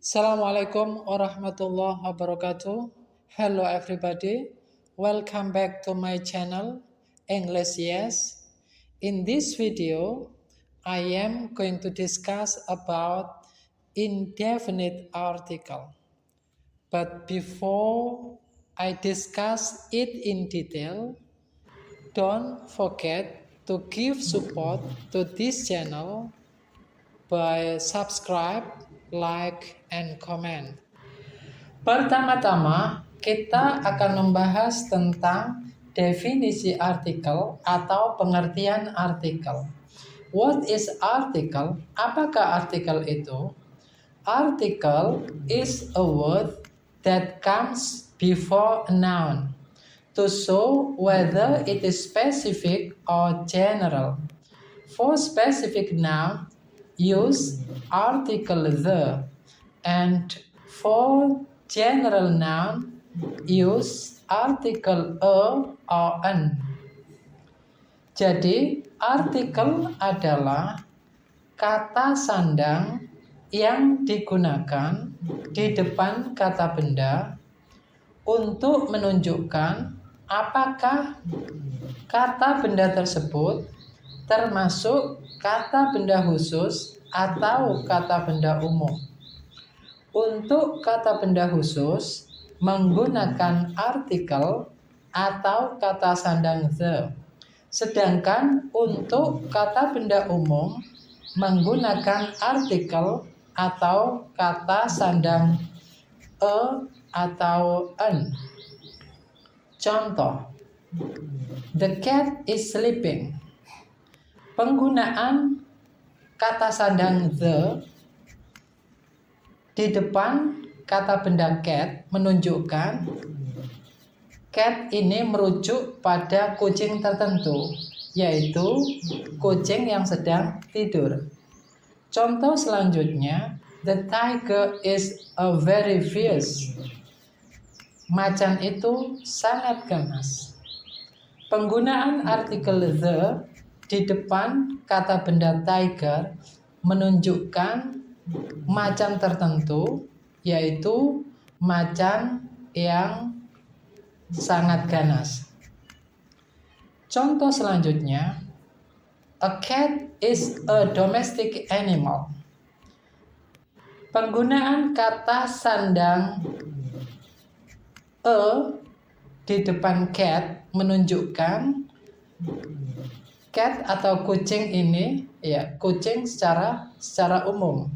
Assalamualaikum warahmatullahi wabarakatuh. Hello everybody. Welcome back to my channel English Yes. In this video, I am going to discuss about indefinite article. But before I discuss it in detail, don't forget to give support to this channel by subscribe, like, and comment. Pertama-tama, kita akan membahas tentang definisi artikel atau pengertian artikel. What is article? Apakah artikel itu? Article is a word that comes before a noun to show whether it is specific or general. For specific noun, use article the, and for general noun, use article a or an. Jadi, artikel adalah kata sandang yang digunakan di depan kata benda untuk menunjukkan apakah kata benda tersebut termasuk kata benda khusus atau kata benda umum. Untuk kata benda khusus, menggunakan artikel atau kata sandang the. Sedangkan untuk kata benda umum, menggunakan artikel atau kata sandang a atau an. Contoh, the cat is sleeping. Penggunaan kata sandang the di depan kata benda cat menunjukkan cat ini merujuk pada kucing tertentu, yaitu kucing yang sedang tidur. Contoh selanjutnya, the tiger is a very fierce. Macan itu sangat ganas. Penggunaan artikel the di depan kata benda tiger menunjukkan macan tertentu, yaitu macan yang sangat ganas. Contoh selanjutnya, a cat is a domestic animal. Penggunaan kata sandang a di depan cat menunjukkan cat atau kucing ini, ya, kucing secara umum.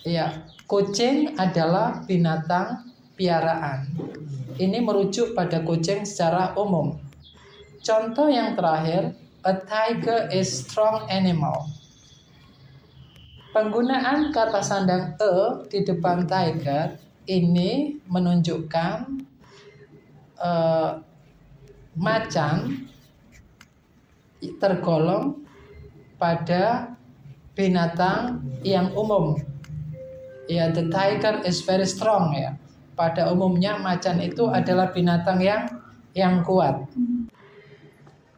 Ya, kucing adalah binatang piaraan. Ini merujuk pada kucing secara umum. Contoh yang terakhir, a tiger is strong animal. Penggunaan kata sandang a di depan tiger ini menunjukkan macan tergolong pada binatang yang umum. Ya, the tiger is very strong, ya. Pada umumnya macan itu adalah binatang yang kuat.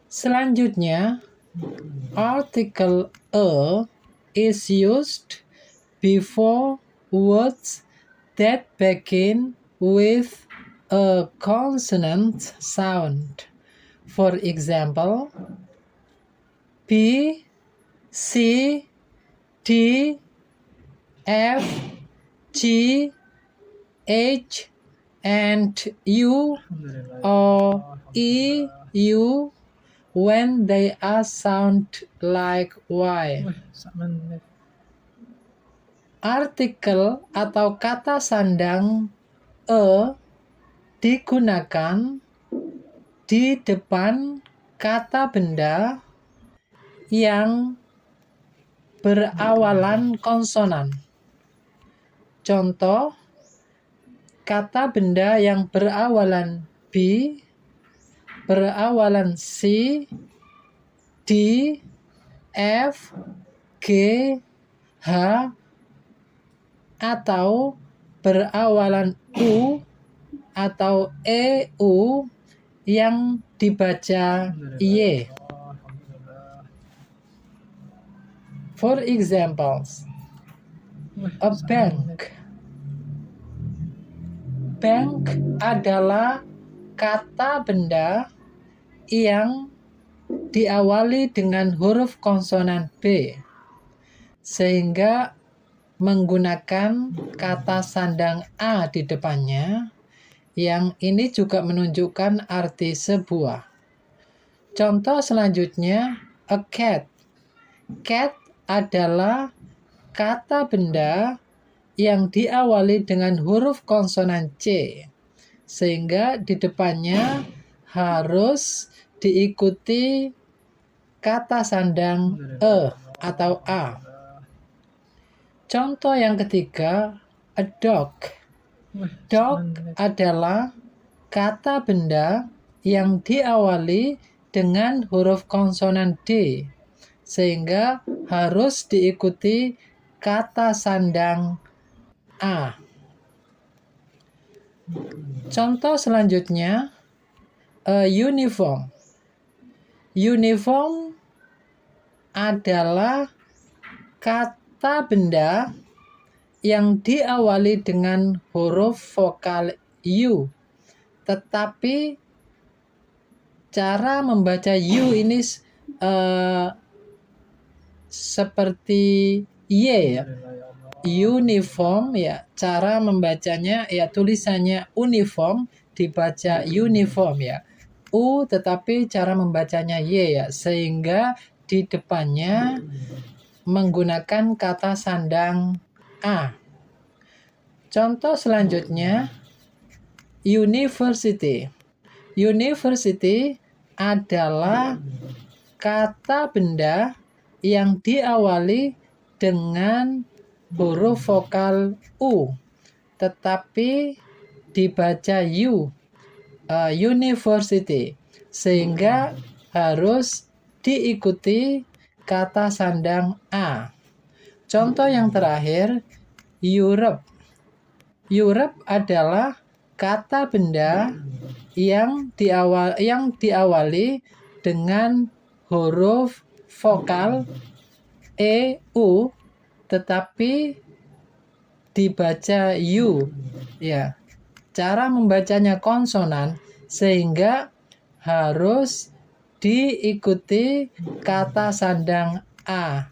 Selanjutnya, article a is used before words that begin with a consonant sound. For example, B, C, D, F, G, H, and U, or E, U when they are sound like Y. Artikel atau kata sandang a digunakan di depan kata benda yang berawalan konsonan. Contoh, kata benda yang berawalan B, berawalan C, D, F, G, H, atau berawalan U atau EU yang dibaca Y. For examples, A bank. Bank adalah kata benda yang diawali dengan huruf konsonan B, sehingga menggunakan kata sandang A di depannya, yang ini juga menunjukkan arti sebuah. Contoh selanjutnya, a cat. Cat adalah kata benda yang diawali dengan huruf konsonan C, sehingga di depannya harus diikuti kata sandang E atau A. Contoh yang ketiga, a dog. Dog adalah kata benda yang diawali dengan huruf konsonan D, sehingga harus diikuti kata sandang A. Contoh selanjutnya, a uniform. Uniform adalah kata benda yang diawali dengan huruf vokal U, tetapi cara membaca U ini seperti Y ya. Uniform ya, cara membacanya ya, tulisannya uniform dibaca uniform ya. U tetapi cara membacanya Y ya, sehingga di depannya menggunakan kata sandang A. Contoh selanjutnya, university. University adalah kata benda yang diawali dengan huruf vokal U, tetapi dibaca U, university, sehingga harus diikuti kata sandang A. Contoh yang terakhir, Europe. Europe adalah kata benda yang diawali dengan huruf vokal EU, tetapi dibaca U ya. Cara membacanya konsonan, sehingga harus diikuti kata sandang A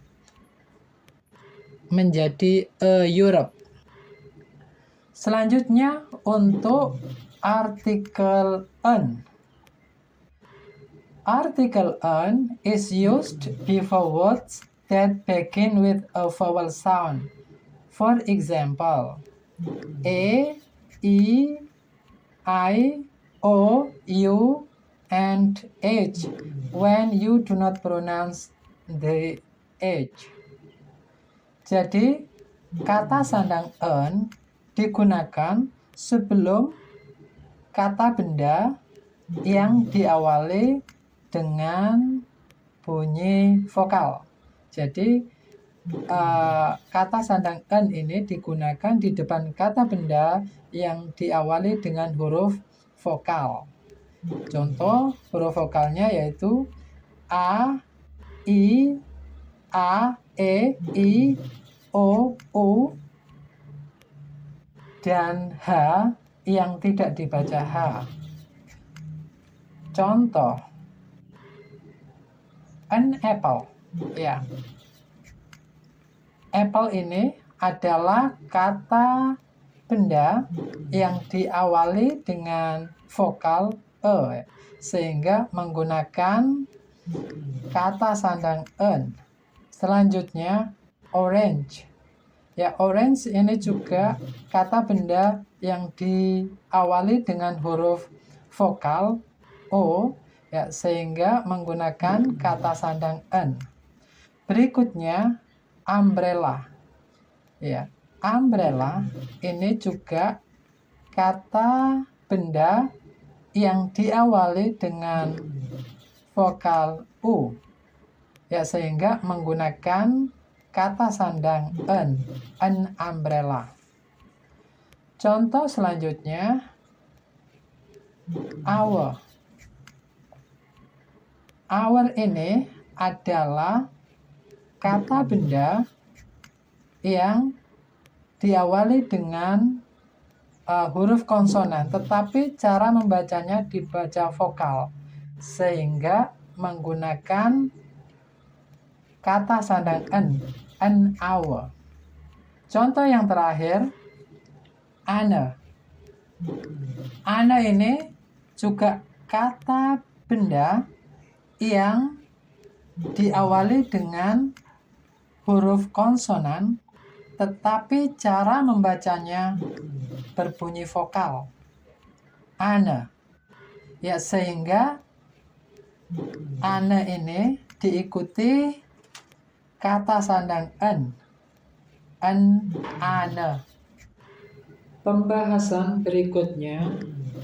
menjadi Europe. Selanjutnya untuk artikel an. Article an is used before words that begin with a vowel sound. For example, A, E, I, O, U, and H when you do not pronounce the H. Jadi, kata sandang an digunakan sebelum kata benda yang diawali dengan bunyi vokal. Jadi, kata sandang an ini digunakan di depan kata benda yang diawali dengan huruf vokal. Contoh huruf vokalnya yaitu A, I, A, E, I, O, U, dan H yang tidak dibaca H. Contoh, an apple. Ya. Apple ini adalah kata benda yang diawali dengan vokal E, sehingga menggunakan kata sandang an. Selanjutnya, orange. Ya, orange ini juga kata benda yang diawali dengan huruf vokal O, ya, sehingga menggunakan kata sandang an. Berikutnya, umbrella. Ya, umbrella ini juga kata benda yang diawali dengan vokal U, ya, sehingga menggunakan kata sandang an umbrella. Contoh selanjutnya, hour. Hour ini adalah kata benda yang diawali dengan huruf konsonan, tetapi cara membacanya dibaca vokal, sehingga menggunakan kata sandang an hour. Contoh yang terakhir, ane. Ane ini juga kata benda yang diawali dengan huruf konsonan, tetapi cara membacanya berbunyi vokal. Ane. Ya, sehingga ane ini diikuti kata sandang an, ane. Pembahasan berikutnya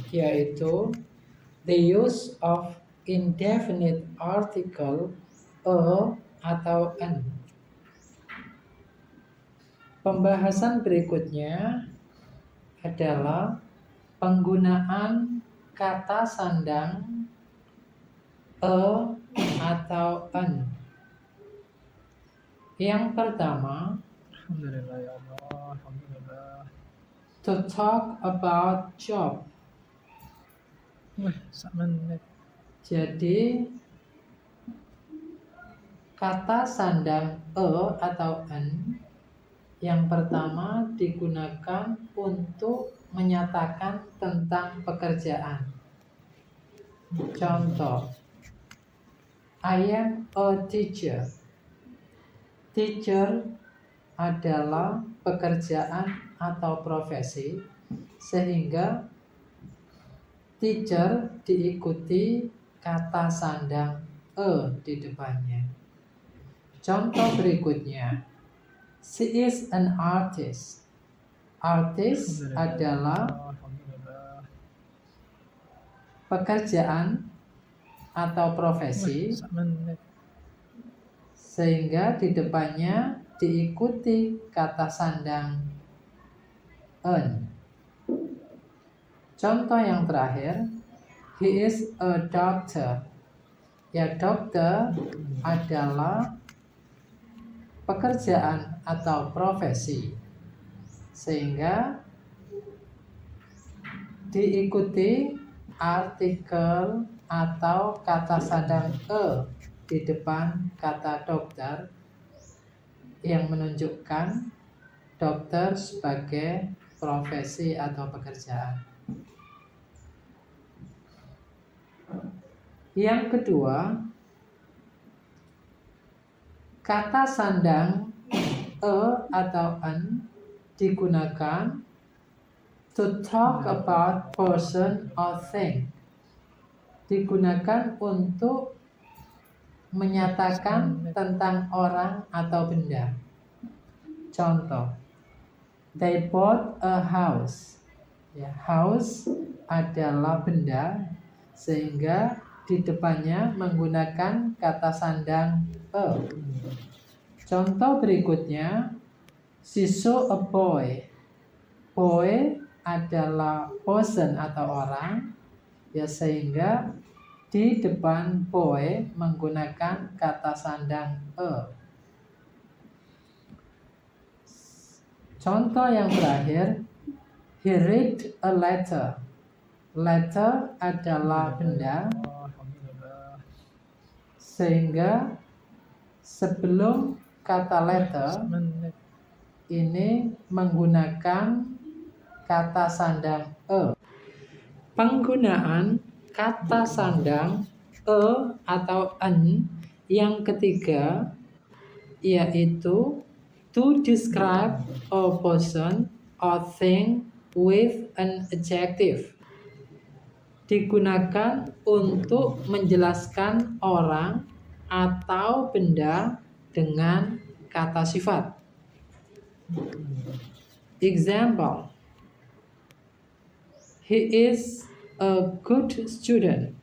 yaitu the use of indefinite article atau an. Pembahasan berikutnya adalah penggunaan kata sandang atau an. Yang pertama, Alhamdulillah ya Allah, alhamdulillah. To talk about job. Wih, sak menit. Jadi kata sandang atau an yang pertama digunakan untuk menyatakan tentang pekerjaan. Contoh, I am a teacher. Teacher adalah pekerjaan atau profesi, sehingga teacher diikuti kata sandang di depannya. Contoh berikutnya, she is an artist. Artist adalah pekerjaan atau profesi, sehingga di depannya diikuti kata sandang an. Contoh yang terakhir, he is a doctor. Ya, dokter adalah pekerjaan atau profesi, sehingga diikuti artikel atau kata sandang di depan kata dokter yang menunjukkan dokter sebagai profesi atau pekerjaan. Yang kedua, kata sandang atau an digunakan to talk about person or thing. Digunakan untuk menyatakan tentang orang atau benda. Contoh, they bought a house. Ya, house adalah benda, sehingga di depannya menggunakan kata sandang Contoh berikutnya, she saw a boy. Boy adalah person atau orang, ya, sehingga di depan boy menggunakan kata sandang Contoh yang terakhir, he read a letter. Letter adalah benda, sehingga sebelum kata letter ini menggunakan kata sandang Penggunaan kata sandang atau an yang ketiga yaitu to describe a person or thing with an adjective. Digunakan untuk menjelaskan orang atau benda dengan kata sifat. Example, he is a good student.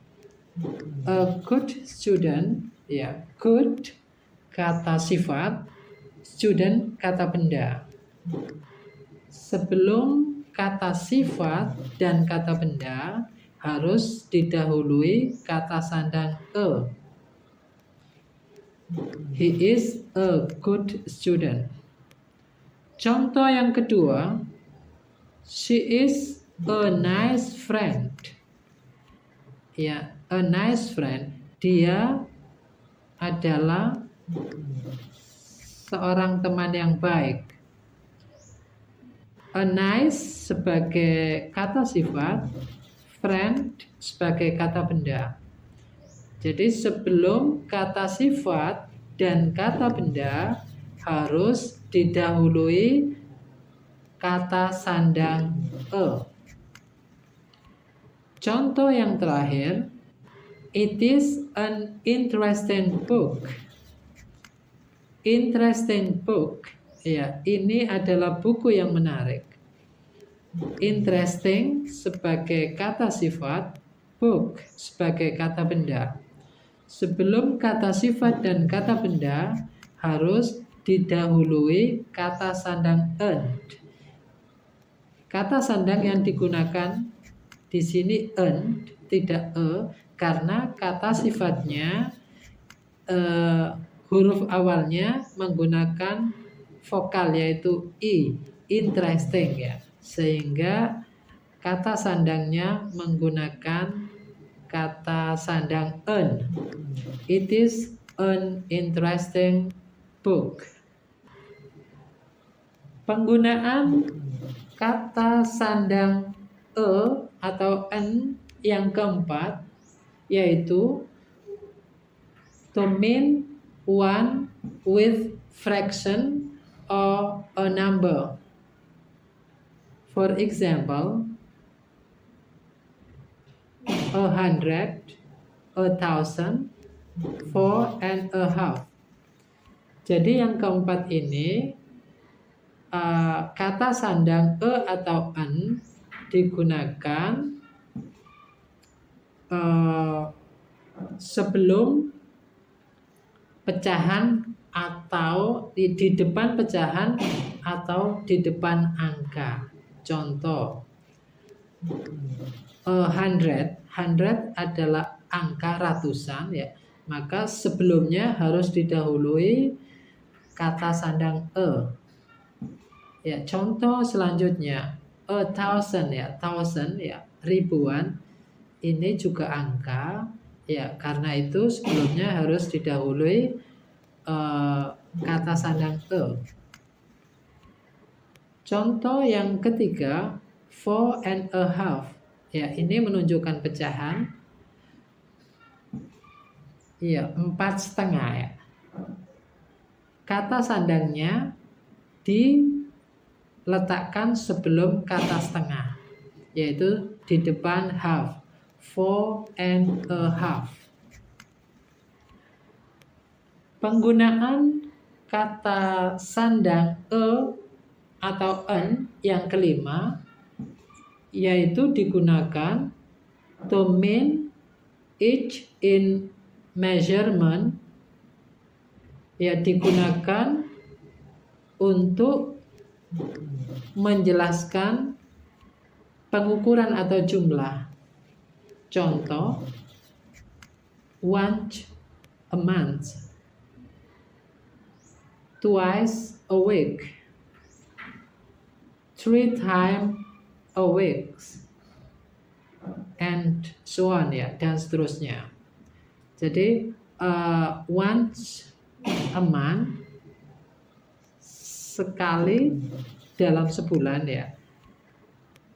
A good student, ya, good kata sifat, student kata benda. Sebelum kata sifat dan kata benda harus didahului kata sandang He is a good student. Contoh yang kedua, she is a nice friend. Ya, a nice friend. Dia adalah seorang teman yang baik. A nice sebagai kata sifat, friend sebagai kata benda. Jadi sebelum kata sifat dan kata benda harus didahului kata sandang a. Contoh yang terakhir, it is an interesting book. Interesting book, ya, ini adalah buku yang menarik. Interesting sebagai kata sifat, book sebagai kata benda. Sebelum kata sifat dan kata benda harus didahului kata sandang an. Kata sandang yang digunakan di sini an, tidak karena kata sifatnya huruf awalnya menggunakan vokal yaitu i, interesting ya. Sehingga kata sandangnya menggunakan kata sandang an. It is an interesting book. Penggunaan kata sandang atau an yang keempat yaitu to mean one with fraction or a number. For example, 100, 1,000, 4.5. Jadi yang keempat ini kata sandang atau an digunakan sebelum pecahan atau di depan pecahan atau di depan angka. Contoh 100 adalah angka ratusan ya, maka sebelumnya harus didahului kata sandang ya. Contoh selanjutnya 1,000 ya, 1,000 ya, ribuan, ini juga angka ya, karena itu sebelumnya harus didahului kata sandang Contoh yang ketiga 4.5 ya, ini menunjukkan pecahan ya, 4,5 ya. Kata sandangnya diletakkan sebelum kata setengah, yaitu di depan half, 4.5. Penggunaan kata sandang atau an yang kelima yaitu digunakan to mean each in measurement, ya, digunakan untuk menjelaskan pengukuran atau jumlah. Contoh, once a month, twice a week, 3 times a week, and so on ya, dan seterusnya. Jadi once a month, sekali dalam sebulan ya.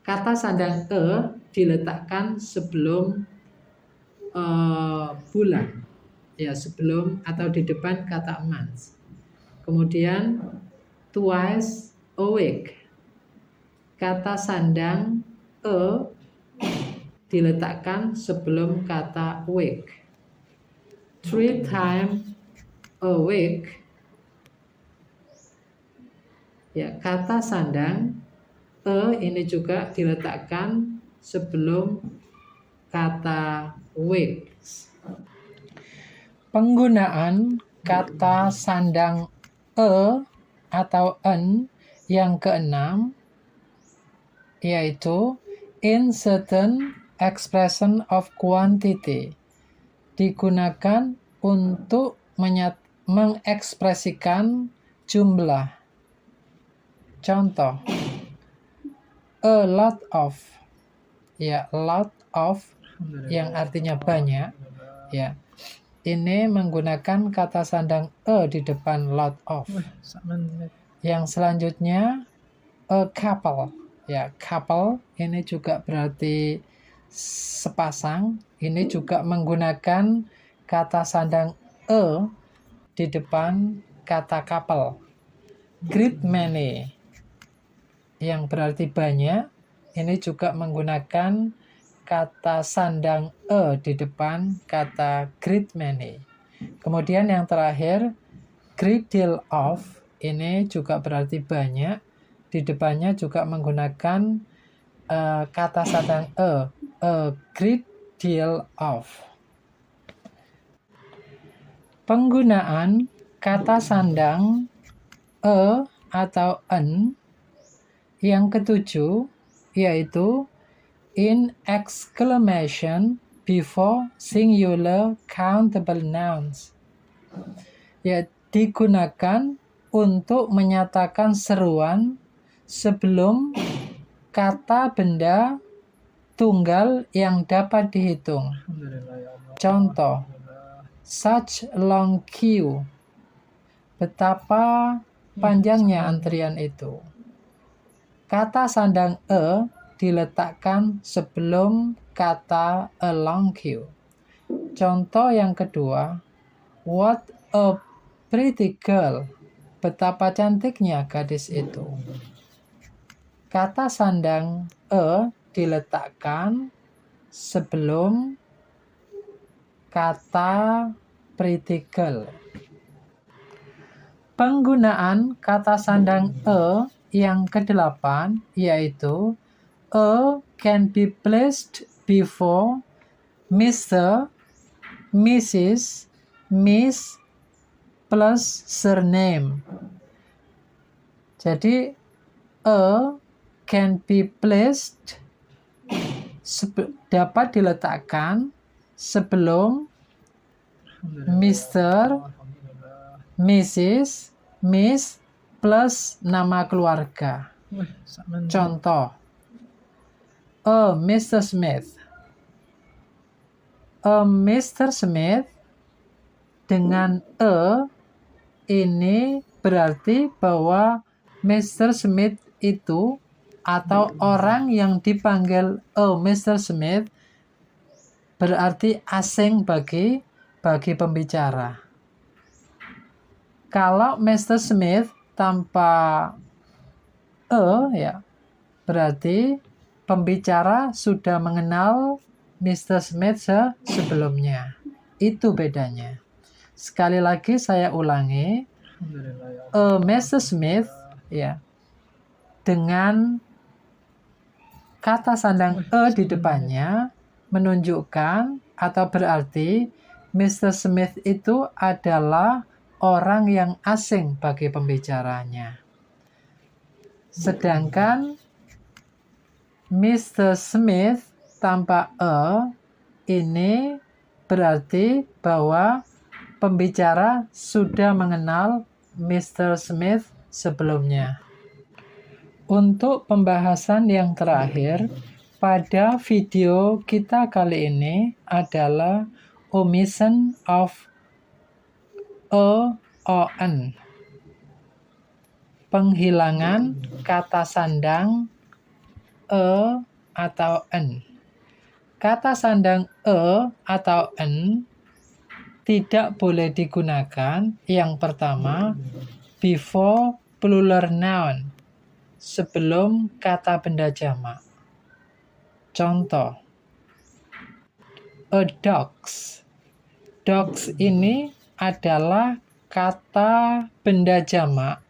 Kata sandang diletakkan sebelum bulan ya, sebelum atau di depan kata month. Kemudian twice a week, kata sandang diletakkan sebelum kata week. 3 times a week, ya, kata sandang ini juga diletakkan sebelum kata weeks. Penggunaan kata sandang atau an yang keenam yaitu in certain expression of quantity, digunakan untuk mengekspresikan jumlah. Contoh, a lot of, ya, lot of yang artinya banyak, ya. Ini menggunakan kata sandang a di depan lot of. Wih, sak menit. Yang selanjutnya a couple, ya, couple ini juga berarti sepasang. Ini juga menggunakan kata sandang a di depan kata couple. Great many yang berarti banyak, ini juga menggunakan kata sandang a di depan kata great many. Kemudian yang terakhir, great deal of, ini juga berarti banyak. Di depannya juga menggunakan kata sandang a great deal of. Penggunaan kata sandang a atau an yang ketujuh yaitu in exclamation before singular countable nouns. Ya, digunakan untuk menyatakan seruan sebelum kata benda tunggal yang dapat dihitung. Alhamdulillah ya Allah. Contoh, Alhamdulillah. such long queue. Betapa panjangnya antrian itu. Kata sandang a diletakkan sebelum kata a long queue. Contoh yang kedua, what a pretty girl. Betapa cantiknya gadis itu. Kata sandang a diletakkan sebelum kata pretty girl. Penggunaan kata sandang a yang kedelapan yaitu a can be placed before Mr., Mrs., Miss plus surname. Jadi a can be placed dapat diletakkan sebelum Mr., Mrs., Miss plus nama keluarga. Wih, sak menit. Contoh, a Mr. Smith. A Mr. Smith dengan a ini berarti bahwa Mr. Smith itu atau orang yang dipanggil a Mr. Smith berarti asing bagi pembicara. Kalau Mr. Smith tanpa ya, berarti pembicara sudah mengenal Mr. Smith sebelumnya. Itu bedanya. Sekali lagi saya ulangi, Mr. Smith ya dengan kata sandang a di depannya menunjukkan atau berarti Mr. Smith itu adalah orang yang asing bagi pembicaranya. Sedangkan Mr. Smith tanpa a ini berarti bahwa pembicara sudah mengenal Mr. Smith sebelumnya. Untuk pembahasan yang terakhir, pada video kita kali ini adalah omission of a or an. Penghilangan kata sandang a atau an. Kata sandang a atau an tidak boleh digunakan yang pertama before plural noun, sebelum kata benda jamak. Contoh, a dogs. Dogs ini adalah kata benda jamak.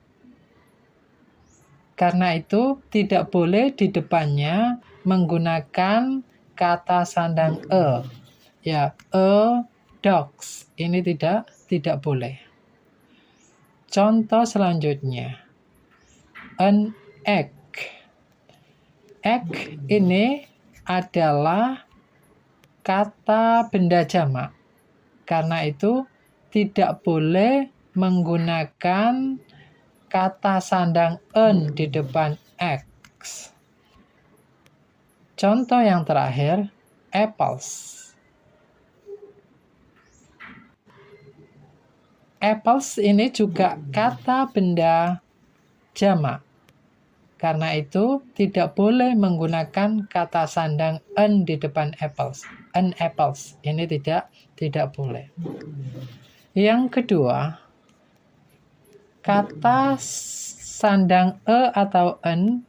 Karena itu tidak boleh di depannya menggunakan kata sandang a. Ya, a dogs. Ini tidak boleh. Contoh selanjutnya, an egg. Egg ini adalah kata benda jamak. Karena itu tidak boleh menggunakan kata sandang en di depan x. Contoh yang terakhir, apples. Apples ini juga kata benda jamak. Karena itu tidak boleh menggunakan kata sandang en di depan apples. An apples ini tidak boleh. Yang kedua, kata sandang e atau en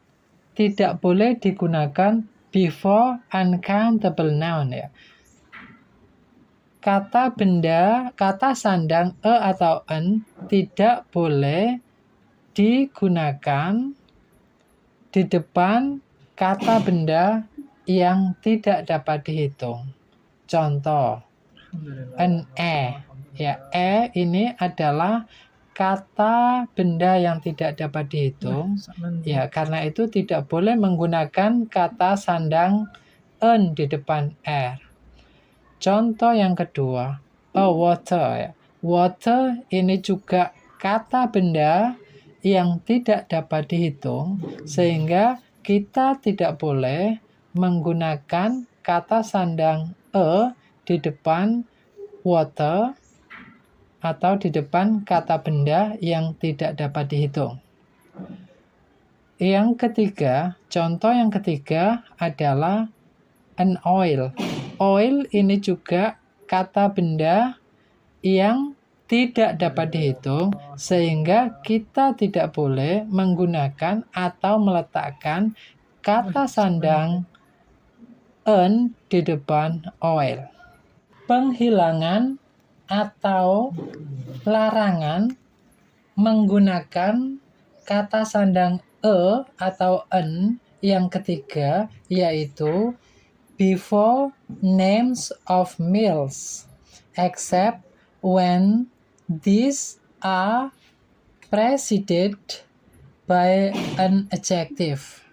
tidak boleh digunakan before uncountable noun ya. Kata sandang e atau en tidak boleh digunakan di depan kata benda yang tidak dapat dihitung. Contoh, an ya, ini adalah kata benda yang tidak dapat dihitung. Ya, karena itu tidak boleh menggunakan kata sandang en di depan r. Contoh yang kedua, water ya. Water ini juga kata benda yang tidak dapat dihitung, sehingga kita tidak boleh menggunakan kata sandang e di depan water atau di depan kata benda yang tidak dapat dihitung. Contoh yang ketiga adalah an oil. Oil ini juga kata benda yang tidak dapat dihitung, sehingga kita tidak boleh menggunakan atau meletakkan kata sandang en di depan oil. Penghilangan atau larangan menggunakan kata sandang e atau en yang ketiga yaitu before names of meals, except when these are preceded by an adjective.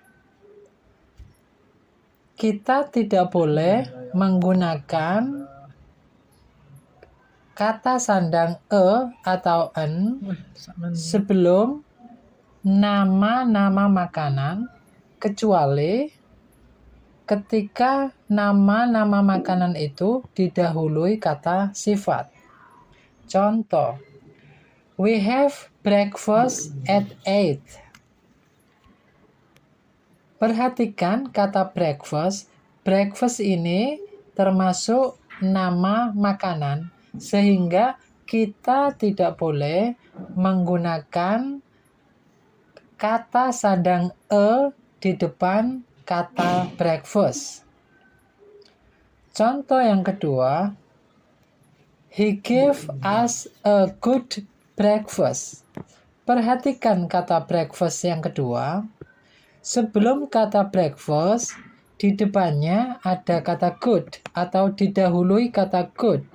Kita tidak boleh menggunakan kata sandang e atau en sebelum nama-nama makanan, kecuali ketika nama-nama makanan itu didahului kata sifat. Contoh, we have breakfast at 8. Perhatikan kata breakfast. Breakfast ini termasuk nama makanan, sehingga kita tidak boleh menggunakan kata sandang e di depan kata breakfast. Contoh yang kedua, he gave us a good breakfast. Perhatikan kata breakfast yang kedua. Sebelum kata breakfast, di depannya ada kata good atau didahului kata good.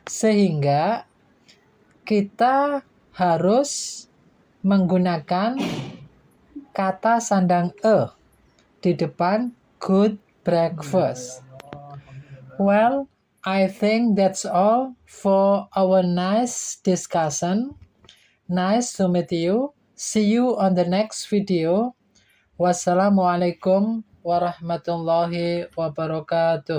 Sehingga kita harus menggunakan kata sandang e di depan good breakfast. Well, I think that's all for our nice discussion. Nice to meet you. See you on the next video. Wassalamualaikum warahmatullahi wabarakatuh.